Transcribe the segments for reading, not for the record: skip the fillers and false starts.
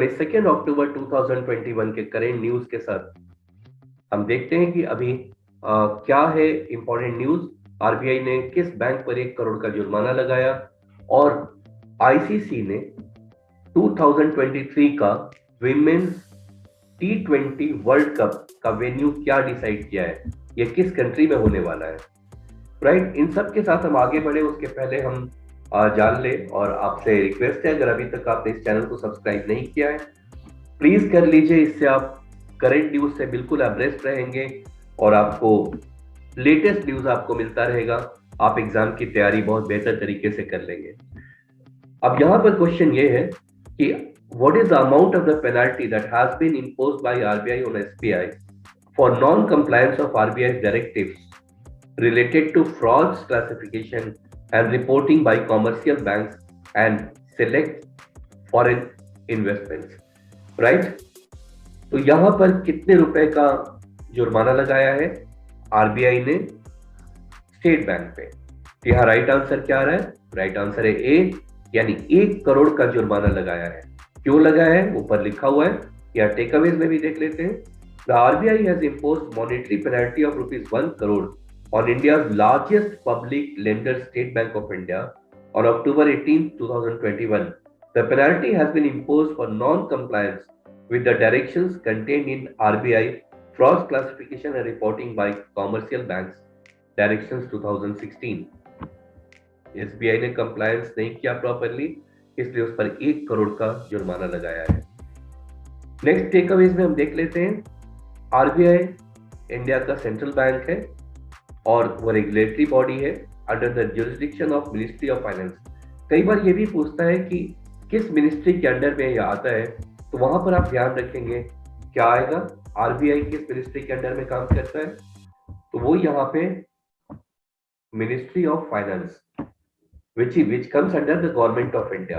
22 अक्टूबर 2021 के current news के साथ हम देखते हैं कि अभी क्या है इंपॉर्टेंट न्यूज। आरबीआई ने किस बैंक पर 1 करोड़ का जुर्माना लगाया और आईसीसी ने 2023 का विमेन्स T20 वर्ल्ड कप का वेन्यू क्या डिसाइड किया है, ये किस कंट्री में होने वाला है। राइट, इन सब के साथ हम आगे बढ़े उसके पहले हम जान ले, और आपसे रिक्वेस्ट है, अगर अभी तक आपने इस चैनल को सब्सक्राइब नहीं किया है प्लीज कर लीजिए। इससे आप करंट न्यूज से बिल्कुल अब्रेस्ट रहेंगे और आपको लेटेस्ट न्यूज आपको मिलता रहेगा। आप एग्जाम की तैयारी बहुत बेहतर तरीके से कर लेंगे। अब यहाँ पर क्वेश्चन ये है कि what is the amount of the penalty that has been imposed by RBI on SBI for non-compliance of RBI's directives related to frauds classification and reporting by commercial banks and select foreign investments, right? तो यहां पर कितने रुपए का जुर्माना लगाया है RBI ने स्टेट बैंक पे? यहाँ राइट आंसर क्या आ रहा है? राइट आंसर है ए, यानी 1 करोड़ का जुर्माना लगाया है। क्यों लगाया है ऊपर लिखा हुआ है, या टेकअवेज में भी देख लेते हैं। The RBI has imposed monetary penalty of ₹1 crore on India's largest public lender, State Bank of India, on October 18, 2021. The penalty has been imposed for non-compliance with the directions contained in RBI Fraud Classification and Reporting by Commercial Banks Directions 2016. SBI ने compliance नहीं किया properly, इसलिए उस पर 1 करोड़ का जुर्माना लगाया है। नेक्स्ट टेकअवेज में हम देख लेते हैं, आरबीआई इंडिया का सेंट्रल बैंक है और वो रेगुलेटरी बॉडी है under the jurisdiction of ministry of finance. कई बार ये भी पूछता है कि किस मिनिस्ट्री के अंडर में यह आता है, तो वहां पर आप ध्यान रखेंगे क्या आएगा, आरबीआई किस मिनिस्ट्री के अंडर में काम करता है, तो वो यहाँ पे ministry of finance which comes under the government of India,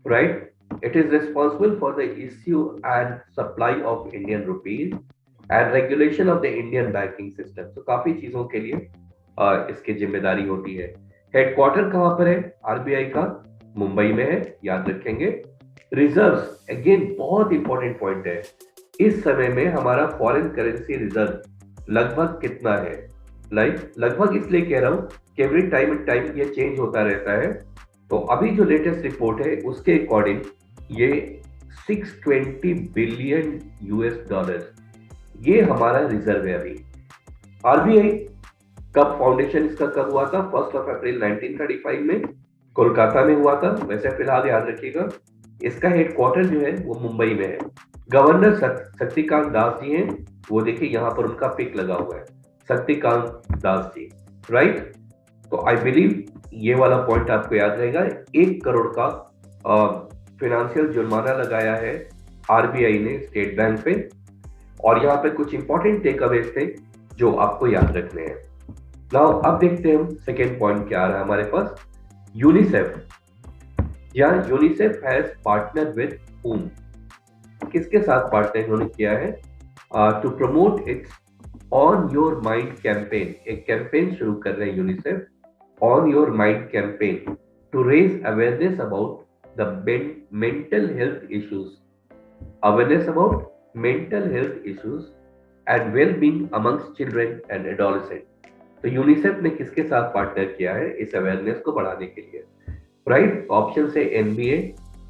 right? It is responsible for the issue and supply of Indian rupees and regulation of the Indian banking system. तो काफी चीजों के लिए इसकी जिम्मेदारी होती है। हेडक्वार्टर कहाँ पर है आरबीआई का? मुंबई में है, याद रखेंगे। रिजर्व्स अगेन बहुत इंपॉर्टेंट पॉइंट है। इस समय में हमारा फॉरेन करेंसी रिजर्व लगभग कितना है? लगभग इसलिए कह रहा हूं कि एवरी टाइम ये चेंज होता रहता है। तो अभी जो लेटेस्ट रिपोर्ट है उसके अकॉर्डिंग ये 620 बिलियन US डॉलर ये हमारा रिजर्व है अभी। आरबीआई कब फाउंडेशन इसका कब हुआ था? 1 अप्रैल 1935 में कोलकाता में हुआ था। वैसे फिलहाल याद रखिएगा इसका हेडक्वार्टर जो है वो मुंबई में है। गवर्नर शक्तिकांत दास जी हैं, वो देखिए यहाँ पर उनका पिक लगा हुआ है, शक्तिकांत दास जी, राइट। तो आई बिलीव ये वाला पॉइंट आपको याद रहेगा। 1 करोड़ का फाइनेंशियल जुर्माना लगाया है आरबीआई ने स्टेट बैंक पे, और यहाँ पे कुछ इंपॉर्टेंट टेक अवेज थे जो आपको याद रखने हैं। नाउ अब देखते हैं हम सेकेंड पॉइंट क्या आ रहा है हमारे पास। यूनिसेफ, यहाँ UNICEF has partner with whom, किसके साथ पार्टनर इन्होंने किया है? To promote its on your mind campaign. एक कैंपेन शुरू कर रहे हैं UNICEF, on your mind campaign, to raise awareness about the mental health issues, awareness about mental health issues and well being amongst children and adolescent. तो UNICEF ने किसके साथ partner किया है इस अवेयरनेस को बढ़ाने के लिए? राइट, ऑप्शन से एनबीए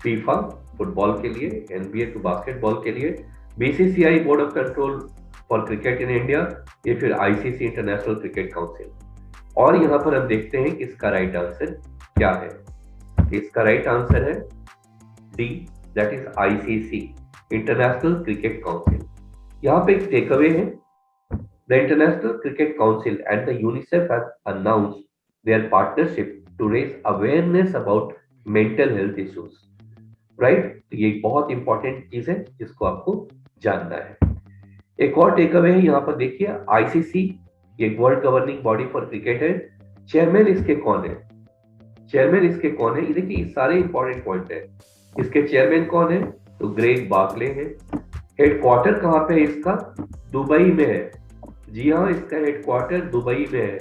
फीफा फुटबॉल के लिए, एनबीए टू बास्केटबॉल के लिए, BCCI board of control for cricket in India, या फिर आईसीसी इंटरनेशनल क्रिकेट काउंसिल। और यहाँ पर हम देखते हैं कि इसका राइट आंसर क्या है। इसका राइट आंसर है D, that is ICC International Cricket Council. यहाँ पे एक टेक अवे है, the International Cricket Council and the UNICEF have announced their partnership to raise awareness about mental health issues, right. तो ये बहुत इंपॉर्टेंट चीज है जिसको आपको जानना है। एक और टेक अवे है, यहाँ पर देखिए आईसीसी, ये world governing body for cricket है। चेयरमैन इसके कौन है? चेयरमैन इसके कौन है? ये देखिए ये सारे इंपॉर्टेंट पॉइंट है। इसके चेयरमैन कौन है? तो ग्रेग बार्कले है। हेडक्वार्टर कहाँ पे है इसका? दुबई में है। जी हाँ, इसका हेडक्वार्टर दुबई में है,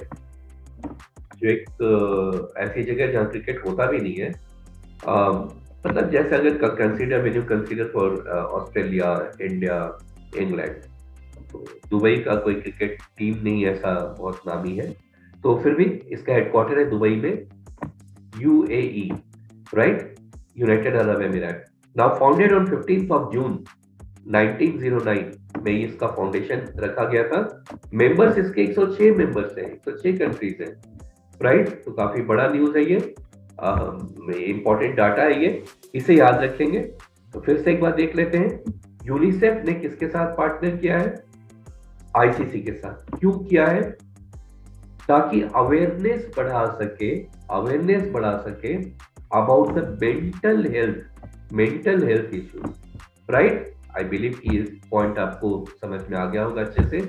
जो एक ऐसी जगह जहाँ क्रिकेट होता भी नहीं है। मतलब जैसे अगर consider when you consider for Australia, India, England, तो दुबई का कोई क्रिकेट टीम नहीं ऐसा बहुत नामी है, तो फिर भी इसका हेडक्वार्टर है दुबई में, UAE, right, United Arab emirate. Now founded on 15th of June 1909 में इसका फाउंडेशन रखा गया था। मेंबर्स इसके 106 मेंबर्स हैं, 106 कंट्रीज हैं, राइट। तो काफी बड़ा न्यूज है ये, इंपॉर्टेंट डाटा है ये, इसे याद रखेंगे। तो फिर से एक बार देख लेते हैं, यूनिसेफ ने किसके साथ पार्टनर किया है? आईसीसी के साथ। क्यों किया है? ताकि अवेयरनेस बढ़ा सके about the mental health issues, right. I believe कि इस पॉइंट आपको समझ में आ गया होगा अच्छे से।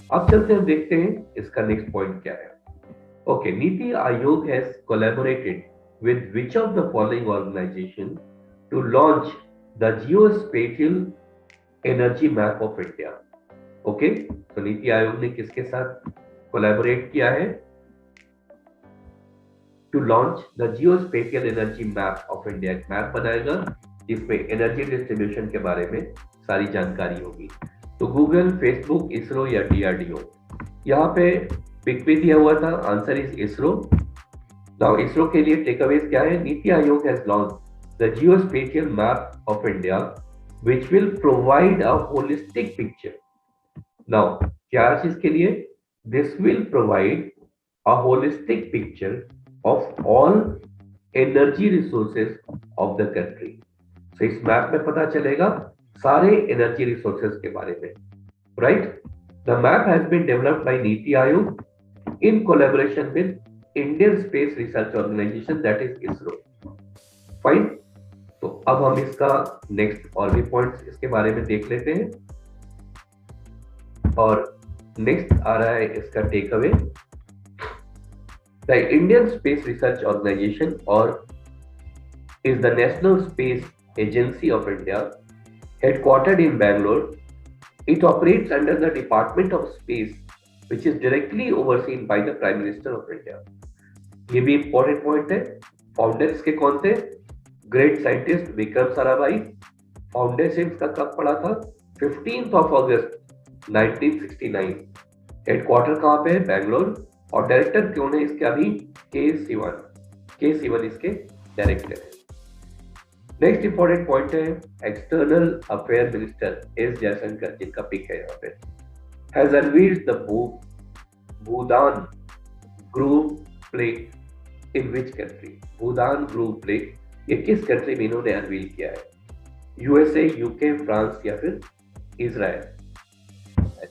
अब चलते हैं, देखते हैं इसका नेक्स्ट पॉइंट क्या है। Okay, NITI Aayog has collaborated with which of the following organization to launch the geospatial energy map of India? Okay, तो नीति आयोग ने किसके साथ कोलैबोरेट किया है to launch the geospatial energy map of India? एक मैप बनाएगा जिसमें एनर्जी डिस्ट्रीब्यूशन के बारे में सारी जानकारी होगी। तो गूगल, फेसबुक, इसरो या डीआरडीओ? यहाँ पे पिक भी दिया हुआ था, answer is ISRO. Now ISRO के लिए टेकअवेज क्या है? NITI Aayog has launch the geospatial map of India which will provide a holistic picture. Now क्या चीज के लिए? This will provide a holistic picture of all energy resources of the country. तो इस मैप में पता चलेगा सारे एनर्जी रिसोर्सेज के बारे में, right. The map has been developed by NITI Aayog in collaboration with Indian space research Organisation, that is ISRO. Fine. तो अब हम इसका नेक्स्ट और भी पॉइंट्स इसके बारे में देख लेते हैं। और नेक्स्ट आ रहा है इसका take away. The Indian space research organisation or is the national space agency of India, headquartered in Bangalore. It operates under the Department of Space, which is directly overseen by the Prime Minister of India. ये भी important point है। Founders के कौन थे? Great scientist Vikram Sarabhai. Foundation का कब पड़ा था? 15th of August 1969। हेडक्वार्टर कहाँ पे है? बैंगलोर। और डायरेक्टर कौन है इसके? अभी के सिवन इसके डायरेक्टर है। नेक्स्ट इंपॉर्टेंट पॉइंट है, external affair minister S Jaishankar, जिनका पिक है यहाँ पे, has unveiled the Bhoodan groove plaque in which country? Bhoodan groove plaque ये किस कंट्री में इन्होंने अनवील किया है? यूएसए, यूके, फ्रांस या फिर Israel?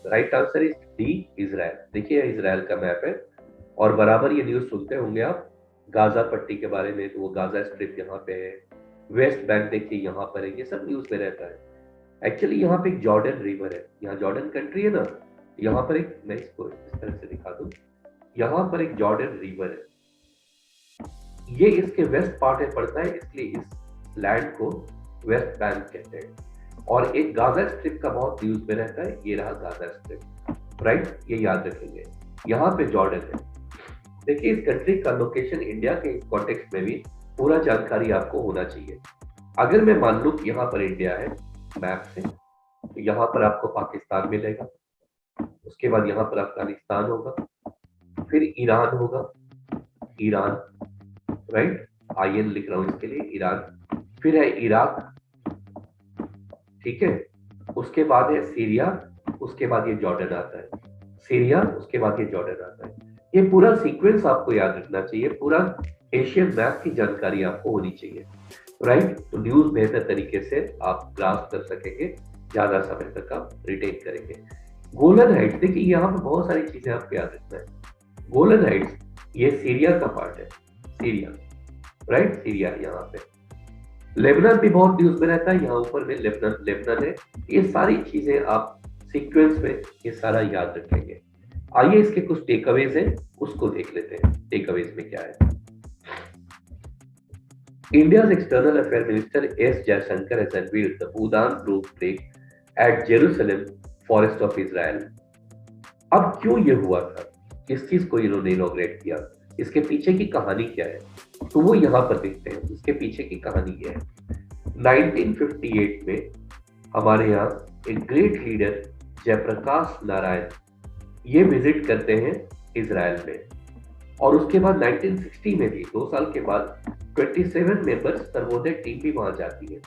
Right answer is D, Israel. देखिए इजराइल का मैप है। और बराबर ये न्यूज सुनते होंगे आप गाजा पट्टी के बारे में, तो वो गाजा स्ट्रिप यहाँ पे है, वेस्ट बैंक देखिए यहाँ पर है, ये सब न्यूज में रहता है। एक्चुअली यहाँ पे एक जॉर्डन रिवर है, यहाँ जॉर्डन कंट्री है ना, यहाँ पर एक, मैं इसको इस तरह से दिखा दूं, यहाँ पर एक जॉर्डन रिवर है, ये इसके वेस्ट पार्ट में पड़ता है, इसलिए इस लैंड को वेस्ट बैंक कहते हैं। और एक गाजा स्ट्रिप का बहुत न्यूज में रहता है, ये रहा गाजा स्ट्रिप, राइट, ये याद रखेंगे। यहाँ पे जॉर्डन है। देखिए इस कंट्री का लोकेशन इंडिया के कॉन्टेक्स्ट में भी पूरा जानकारी आपको होना चाहिए। अगर मैं मान लूं कि यहाँ पर इंडिया है मैप से, तो यहाँ पर आपको पाकिस्तान मिलेगा, उसके बाद यहाँ पर अफगानिस्तान होगा, फिर ईरान होगा, ईरान, राइट, आईएन लिख रहा हूं इसके लिए, ईरान, फिर है इराक, ठीक है, उसके बाद है सीरिया, उसके बाद ये जॉर्डन आता है, सीरिया, उसके बाद ये जॉर्डन आता है। ये पूरा सीक्वेंस आपको याद रखना चाहिए, पूरा एशियन मैप की जानकारी आपको होनी चाहिए, राइट। तो न्यूज बेहतर तरीके से आप ग्रास्प कर सकेंगे, ज्यादा समय तक आप रिटेन करेंगे। गोलन हाइट्स, देखिए यहाँ पे बहुत सारी चीजें आपको याद रखना है। गोलन हाइट्स ये सीरिया का पार्ट है, सीरिया, राइट, सीरिया यहाँ पे। लेबनान भी बहुत न्यूज में रहता है, यहाँ ऊपर में लेबनान है। ये सारी चीजें आप सीक्वेंस में ये सारा याद रखेंगे। आइए इसके कुछ टेकअवेज हैं, उसको देख लेते हैं। टेकअवेज में क्या है? India's External Affairs Minister S. Jaishankar has unveiled the Bhudan Grove Plaque at Jerusalem, Forest of Israel. अब क्यों ये हुआ था? किस चीज को इन्होंने इनॉग्रेट किया? इसके पीछे की कहानी क्या है? तो वो यहाँ पर देखते हैं, इसके पीछे की कहानी क्या है। 1958 में हमारे यहाँ एक ग्रेट लीडर जयप्रकाश नारायण ये विजिट करते हैं इजराइल में, और उसके बाद 1960 में भी 2 साल के बाद 27 मेंबर्स सर्वोदय टीम भी वहां जाती है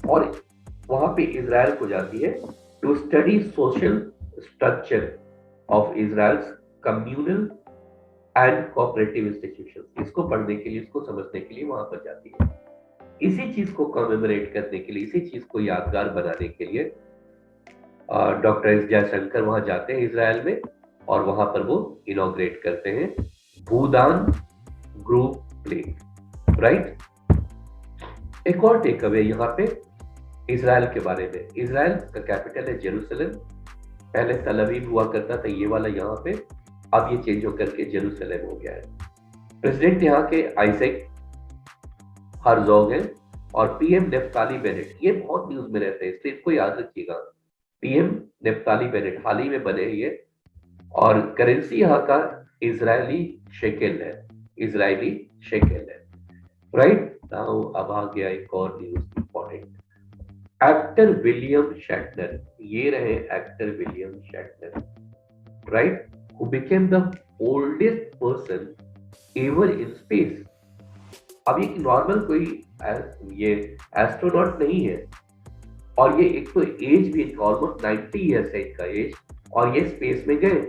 और वहां पे इजराइल को जाती है to study social structure of Israel's communal and cooperative institution. इसको पढ़ने के लिए, इसको समझने के लिए वहां पर जाती है। इसी चीज को कमेमोरेट करने के लिए, इसी चीज को यादगार बनाने के लिए डॉक्टर एस जयशंकर वहां जाते हैं इजराइल में, और वहां पर वो इनॉग्रेट करते हैं भूदान ग्रुप प्लेन। राइट, एक और टेक अवे यहाँ पे इजराइल के बारे में। इजराइल का कैपिटल है जेरूसलम। पहले तल अवीव हुआ करता था ये वाला यहाँ पे, अब ये चेंज होकर के जेरूसलम हो गया है। प्रेसिडेंट यहाँ के आइजैक हर्जोग है और पीएम नेफ्ताली बेनेट, ये बहुत न्यूज में रहते हैं इसलिए इसको याद रखिएगा। पीएम नेफ्ताली बेनेट हाल ही में बने ये, और करेंसी यहाँ का इजरायली शेकेल है, इजरायली शेकेल है। राइट नाउ अब आ गया एक और news important. Actor William Shatner, ये रहे actor William Shatner, right, who became the oldest person ever in space। अब ये नॉर्मल कोई ये एस्ट्रोनॉट नहीं है, और ये एक तो एज भी ऑलमोस्ट 90 ईयर्स है इनका एज, और ये स्पेस में गए।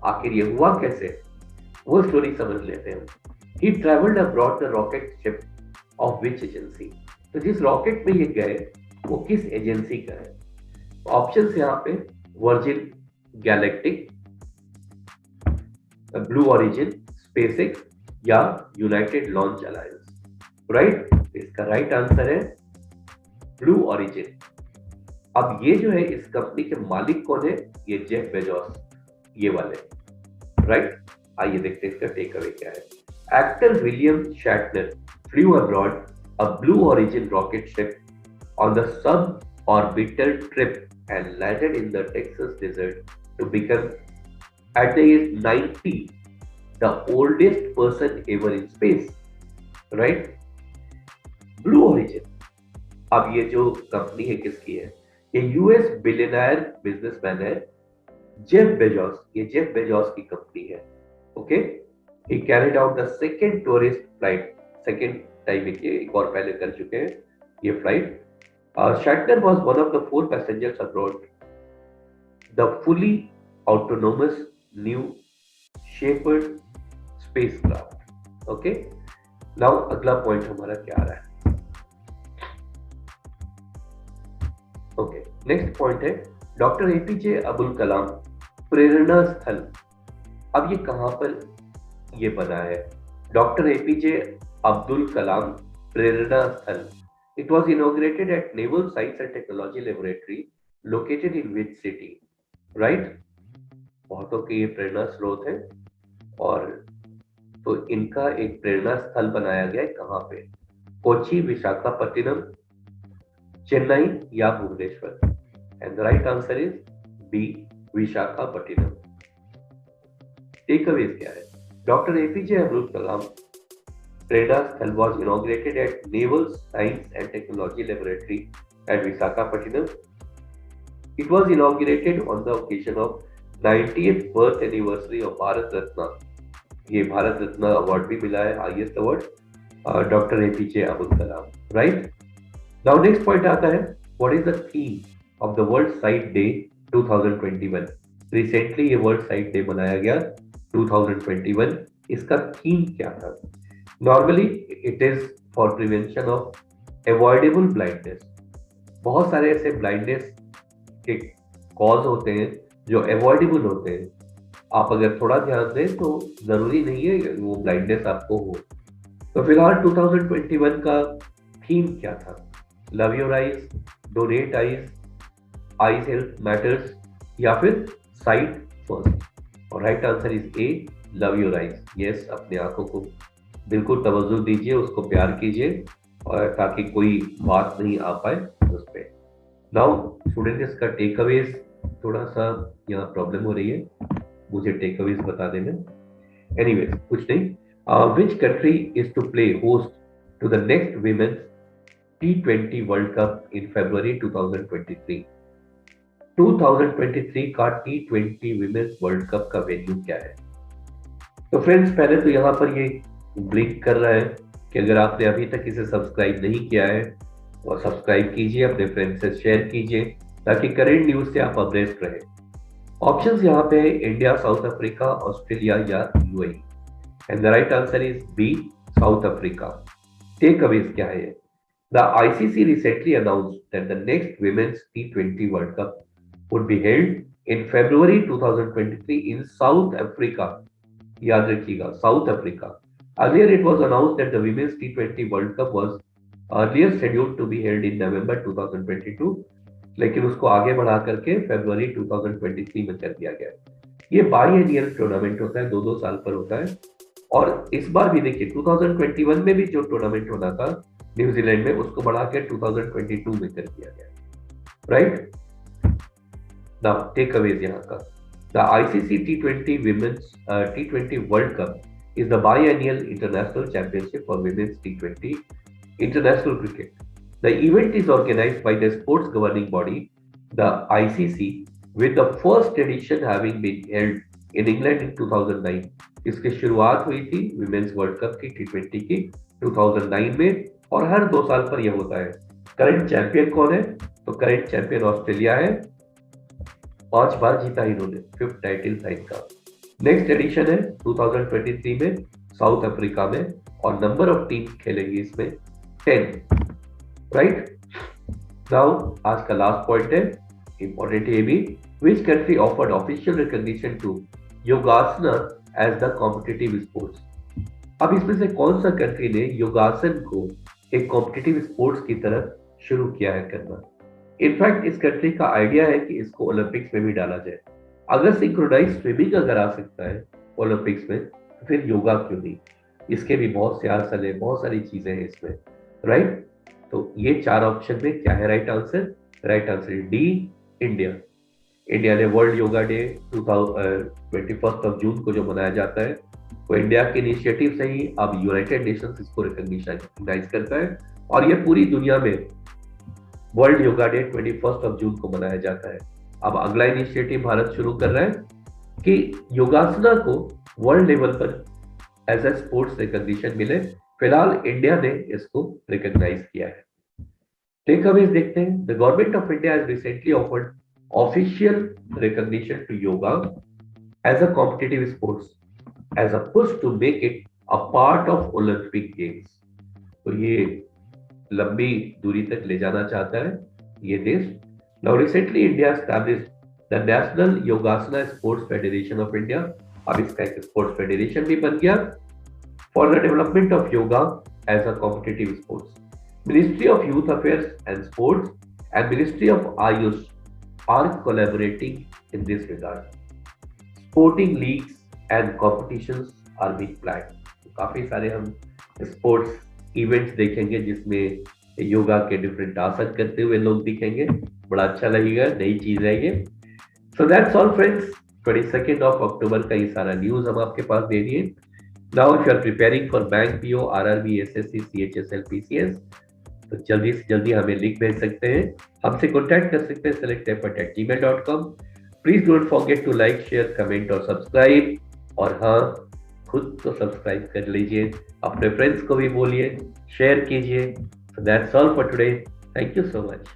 आखिर ये हुआ कैसे, वो स्टोरी समझ लेते हैं। He travelled abroad the rocket ship of which agency, तो जिस रॉकेट में ये गए वो किस एजेंसी का है। ऑप्शंस यहाँ पे virgin galactic, blue origin, SpaceX या यूनाइटेड लॉन्च अलायंस। राइट, इसका राइट आंसर है ब्लू ओरिजिन। अब ये जो है इस कंपनी के मालिक कौन है, ये जेफ बेजोस, ये वाले। राइट, आइए देखते हैं इसका टेक अवे क्या है। Actor William Shatner flew abroad a Blue Origin rocket ship on the suborbital trip and landed in the Texas desert to become, at the age 90, the oldest person ever in space. Right? Blue Origin, अब ये जो company है किसकी है, ये US billionaire businessman है Jeff Bezos, ये Jeff Bezos की कंपनी है। Okay, he carried out the second tourist flight, second time ये एक और पहले कर चुके हैं ये flight. Shatner was one of the 4 passengers aboard the fully autonomous New Shepard spacecraft. Okay, now अगला पॉइंट हमारा क्या आ रहा है। ओके, नेक्स्ट पॉइंट है डॉक्टर एपीजे अब्दुल कलाम प्रेरणा स्थल। अब ये कहां पर ये बना है, डॉक्टर एपीजे अब्दुल कलाम प्रेरणा स्थल। It was inaugurated at Naval Science and Technology Laboratory, located in which city? Right? बहुतों के ये प्रेरणा स्रोत है, और तो इनका एक प्रेरणा स्थल बनाया गया है कहाँ पे, कोची, विशाखापट्टनम, चेन्नई या Bhubaneswar. And the right answer is B, Visakhapatnam. Take away क्या है, doctor APJ Abdul Kalam Prerana Sthal was inaugurated at Naval Science and Technology Laboratory at Visakhapatnam. It was inaugurated on the occasion of 90th birth anniversary of Bharat Ratna. ये Bharat Ratna award भी मिला है, highest award doctor APJ Abdul Kalam. Right, now next point आता है, what is the theme of the world sight day 2021। Recently ये world sight day मनाया गया 2021, इसका थीम क्या था। Normally it is for prevention of avoidable blindness. बहुत सारे ऐसे ब्लाइंडनेस के कॉज होते हैं जो अवॉइडेबल होते हैं, आप अगर थोड़ा ध्यान दें तो जरूरी नहीं है वो ब्लाइंडनेस आपको हो। तो फिलहाल 2021 का थीम क्या था, love your eyes, donate eyes, eyes health matters, या फिर साइट फर्स्ट। और right answer is a, love your eyes. Yes, अपने आंखों को बिल्कुल तवज्जो दीजिए, उसको प्यार कीजिए, और ताकि कोई बात नहीं आ पाए उस पर। नाउ स्टूडेंट, इसका टेक अवेज थोड़ा सा यहाँ प्रॉब्लम हो रही है, मुझे टेक अवेज बता देना। एनीवेज, कुछ नहीं। Which country is to play host to the next women's T20 world cup in February 2023। 2023 का T20 विमेंस वर्ल्ड कप का वेन्यू क्या है? तो फ्रेंड्स, पहले तो यहाँ पर ये ब्लिंक कर रहा है कि अगर आपने अभी तक इसे सब्सक्राइब नहीं किया है और सब्सक्राइब कीजिए, अपने फ्रेंड्स से शेयर कीजिए ताकि करंट न्यूज से आप अपडेट रहे। ऑप्शंस यहाँ पे है इंडिया, साउथ अफ्रीका, ऑस्ट्रेलिया या UAE. And the right answer is B, South Africa. Take aways क्या है? The ICC recently announced that the next women's T20 world cup would be held in February 2023 in South Africa. याद रखिएगा, south Africa. Earlier it was announced that the Women's T20 World Cup was earlier scheduled to be held in November 2022, लेकिन उसको आगे बढ़ा करके फरवरी 2023 में कर दिया गया। ये बाईएनियल टूर्नामेंट होता है, 2-2 साल पर होता है। और इस बार भी देखिए 2021 में भी जो टूर्नामेंट होना था न्यूजीलैंड में, उसको बढ़ा के 2022 में कर दिया गया, राइट। नाउ टेकअवेज यहाँ का, the ICC T20 Women's T20 World Cup is the biennial international championship for women's T20 international cricket. The event is organized by the sports governing body, the ICC, with the first edition having been held in England in 2009. इसकी शुरुआत हुई थी women's world cup की T20 की 2009 में, और हर 2 साल पर यह होता है। करंट चैंपियन कौन है? तो करंट चैंपियन ऑस्ट्रेलिया है, 5 बार जीता इन्होंने, 5th टाइटल था इनका। नेक्स्ट एडिशन है 2023 में साउथ अफ्रीका में, और नंबर ऑफ टीम्स खेलेंगी इसमें 10, राइट। नाउ आज का लास्ट पॉइंट है, इंपॉर्टेंट है भी, which country offered official recognition to yogasana as the competitive sports. अब इसमें से कौन सा कंट्री ने योगासन को एक कॉम्पिटिटिव स्पोर्ट्स की तरह शुरू किया है करना? इनफैक्ट इस कंट्री का आइडिया है कि इसको ओलंपिक्स में भी डाला जाए। अगर सिंक्रोनाइज स्विमिंग अगर आ सकता है ओलंपिक्स में, तो फिर योगा क्यों नहीं? इसके भी बहुत से आंसर है, बहुत सारी चीजें हैं इसमें, राइट। तो ये 4 ऑप्शन में क्या है राइट आंसर? राइट आंसर है डी, इंडिया। इंडिया ने वर्ल्ड योगा डे 21 जून को जो मनाया जाता है, वो इंडिया के इनिशिएटिव से ही अब यूनाइटेड नेशंस इसको रिकॉग्नाइज करता है, और ये पूरी दुनिया में वर्ल्ड योगा डे 21 जून को मनाया जाता है। अब अगला इनिशिएटिव भारत शुरू कर रहा है कि योगासना को वर्ल्ड लेवल पर एज ए स्पोर्ट्स रिकॉग्निशन मिले। फिलहाल इंडिया ने इसको रिकॉग्नाइज किया है। टेक अवेज देखते हैं। The government of India has recently offered official recognition to yoga as a competitive sports as a push to make it a part of Olympic games. तो ये लंबी दूरी तक ले जाना चाहता है ये देश। Now recently India established the National Yogasana Sports Federation of India. अब इसका एक स्पोर्ट्स फेडरेशन भी बन गया for the development of yoga as a competitive sports. Ministry of Youth Affairs and Sports and Ministry of Ayush are collaborating in this regard. Sporting leagues and competitions are being planned. काफी सारे हम sports events देखेंगे जिसमें योगा के different आसन करते हुए लोग दिखेंगे, बड़ा अच्छा लगेगा, नई चीज है ये। सो दैट्स ऑल फ्रेंड्स, 22 अक्टूबर का ये सारा न्यूज हम आपके पास दे दिए। Now if you are preparing for bank PO, RRB, SSC, CHSL, PCS, तो जल्दी से जल्दी हमें लिंक भेज सकते हैं, हमसे कॉन्टैक्ट कर सकते हैं selecteffort@gmail.com। Please don't forget to like, share, comment और सब्सक्राइब। और हाँ, खुद तो सब्सक्राइब कर लीजिए, अपने फ्रेंड्स को भी बोलिए, शेयर कीजिए। So that's all for today. Thank you so much.